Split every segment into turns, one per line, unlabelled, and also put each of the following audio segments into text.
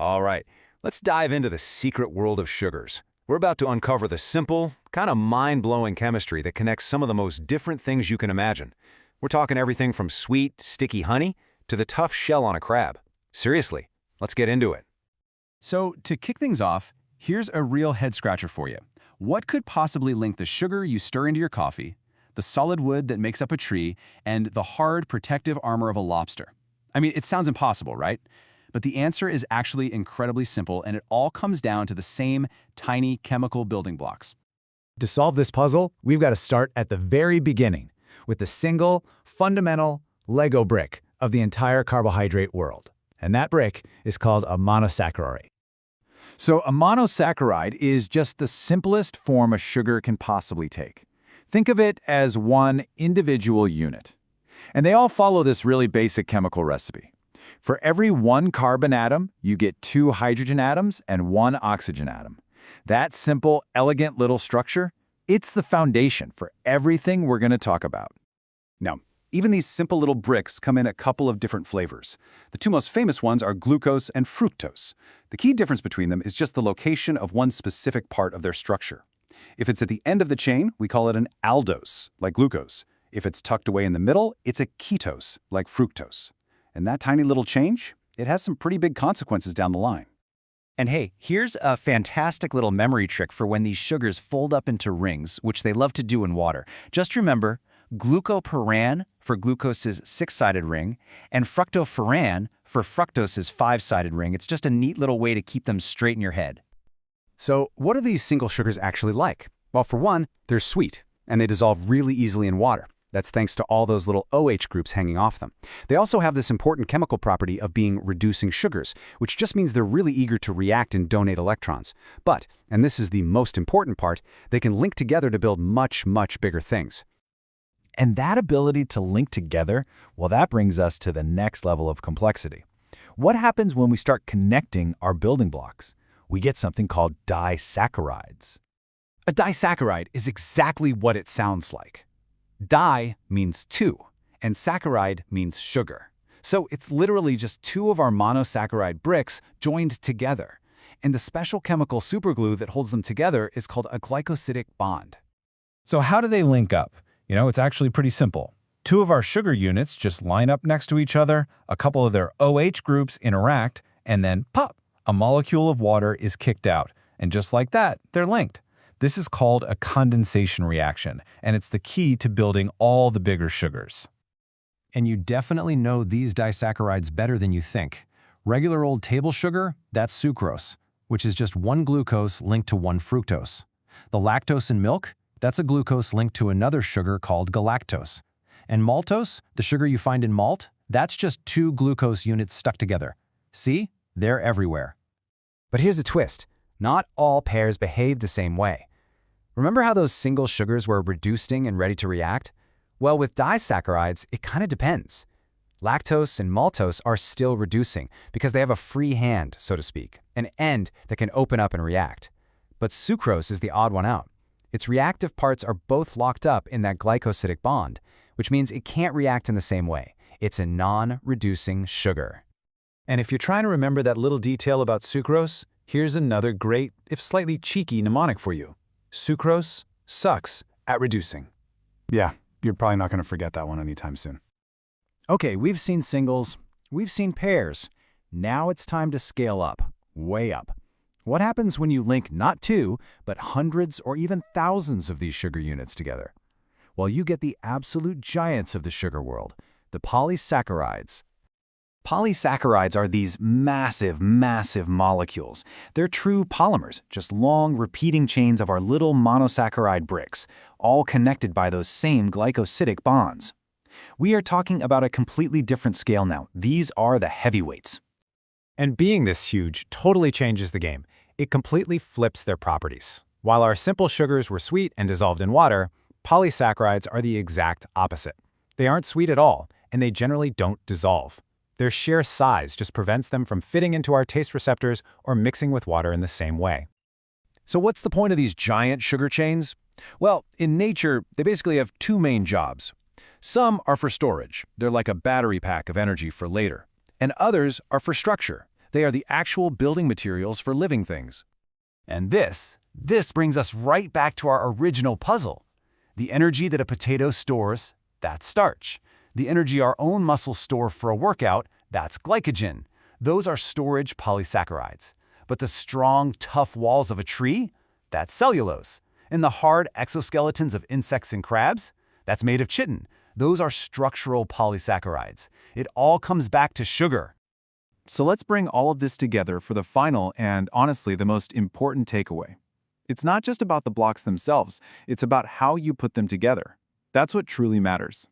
All right, let's dive into the secret world of sugars. We're about to uncover the simple, kind of mind-blowing chemistry that connects some of the most different things you can imagine. We're talking everything from sweet, sticky honey to the tough shell on a crab. Seriously, let's get into it.
So, to kick things off, here's a real head-scratcher for you. What could possibly link the sugar you stir into your coffee, the solid wood that makes up a tree, and the hard, protective armor of a lobster? I mean, it sounds impossible, right? But the answer is actually incredibly simple, and it all comes down to the same tiny chemical building blocks.
To solve this puzzle, we've got to start at the very beginning, with the single, fundamental Lego brick of the entire carbohydrate world. And that brick is called a monosaccharide.
So a monosaccharide is just the simplest form a sugar can possibly take. Think of it as one individual unit. And they all follow this really basic chemical recipe. For every one carbon atom, you get 2 hydrogen atoms and 1 oxygen atom. That simple, elegant little structure, it's the foundation for everything we're going to talk about.
Now, even these simple little bricks come in a couple of different flavors. The 2 most famous ones are glucose and fructose. The key difference between them is just the location of one specific part of their structure. If it's at the end of the chain, we call it an aldose, like glucose. If it's tucked away in the middle, it's a ketose, like fructose. And that tiny little change, it has some pretty big consequences down the line.
And hey, here's a fantastic little memory trick for when these sugars fold up into rings, which they love to do in water. Just remember, glucopyran for glucose's 6-sided ring, and fructofuran for fructose's 5-sided ring. It's just a neat little way to keep them straight in your head.
So, what are these single sugars actually like? Well, for one, they're sweet, and they dissolve really easily in water. That's thanks to all those little OH groups hanging off them. They also have this important chemical property of being reducing sugars, which just means they're really eager to react and donate electrons. But, and this is the most important part, they can link together to build much, much bigger things.
And that ability to link together, well, that brings us to the next level of complexity. What happens when we start connecting our building blocks? We get something called disaccharides.
A disaccharide is exactly what it sounds like. Di means 2, and saccharide means sugar. So it's literally just 2 of our monosaccharide bricks joined together. And the special chemical superglue that holds them together is called a glycosidic bond.
So how do they link up? You know, it's actually pretty simple. 2 of our sugar units just line up next to each other, a couple of their OH groups interact, and then pop, a molecule of water is kicked out. And just like that, they're linked. This is called a condensation reaction, and it's the key to building all the bigger sugars.
And you definitely know these disaccharides better than you think. Regular old table sugar, that's sucrose, which is just 1 glucose linked to 1 fructose. The lactose in milk, that's a glucose linked to another sugar called galactose. And maltose, the sugar you find in malt, that's just 2 glucose units stuck together. See? They're everywhere.
But here's a twist. Not all pairs behave the same way. Remember how those single sugars were reducing and ready to react? Well, with disaccharides, it kind of depends. Lactose and maltose are still reducing because they have a free hand, so to speak, an end that can open up and react. But sucrose is the odd one out. Its reactive parts are both locked up in that glycosidic bond, which means it can't react in the same way. It's a non-reducing sugar. And if you're trying to remember that little detail about sucrose, here's another great, if slightly cheeky mnemonic for you. Sucrose sucks at reducing.
Yeah, you're probably not going to forget that one anytime soon.
Okay, we've seen singles, we've seen pairs. Now it's time to scale up, way up. What happens when you link not 2, but hundreds or even thousands of these sugar units together? Well, you get the absolute giants of the sugar world, the polysaccharides.
Polysaccharides are these massive, massive molecules. They're true polymers, just long, repeating chains of our little monosaccharide bricks, all connected by those same glycosidic bonds. We are talking about a completely different scale now. These are the heavyweights.
And being this huge totally changes the game. It completely flips their properties. While our simple sugars were sweet and dissolved in water, polysaccharides are the exact opposite. They aren't sweet at all, and they generally don't dissolve. Their sheer size just prevents them from fitting into our taste receptors or mixing with water in the same way.
So what's the point of these giant sugar chains? Well, in nature, they basically have 2 main jobs. Some are for storage. They're like a battery pack of energy for later. And others are for structure.
They are the actual building materials for living things.
And this brings us right back to our original puzzle. The energy that a potato stores, that's starch. The energy our own muscles store for a workout, that's glycogen. Those are storage polysaccharides. But the strong, tough walls of a tree, that's cellulose. And the hard exoskeletons of insects and crabs, that's made of chitin. Those are structural polysaccharides. It all comes back to sugar.
So let's bring all of this together for the final and, honestly, the most important takeaway. It's not just about the blocks themselves, it's about how you put them together. That's what truly matters.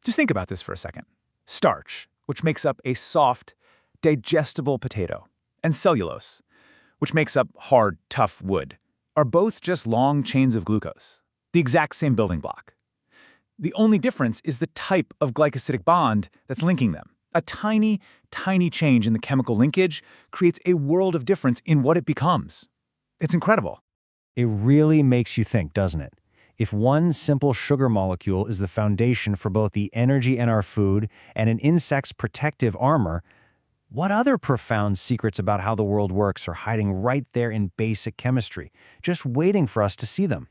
Just think about this for a second. Starch, which makes up a soft, digestible potato, and cellulose, which makes up hard, tough wood, are both just long chains of glucose, the exact same building block. The only difference is the type of glycosidic bond that's linking them. A tiny, tiny change in the chemical linkage creates a world of difference in what it becomes. It's incredible.
It really makes you think, doesn't it? If one simple sugar molecule is the foundation for both the energy in our food and an insect's protective armor, what other profound secrets about how the world works are hiding right there in basic chemistry, just waiting for us to see them?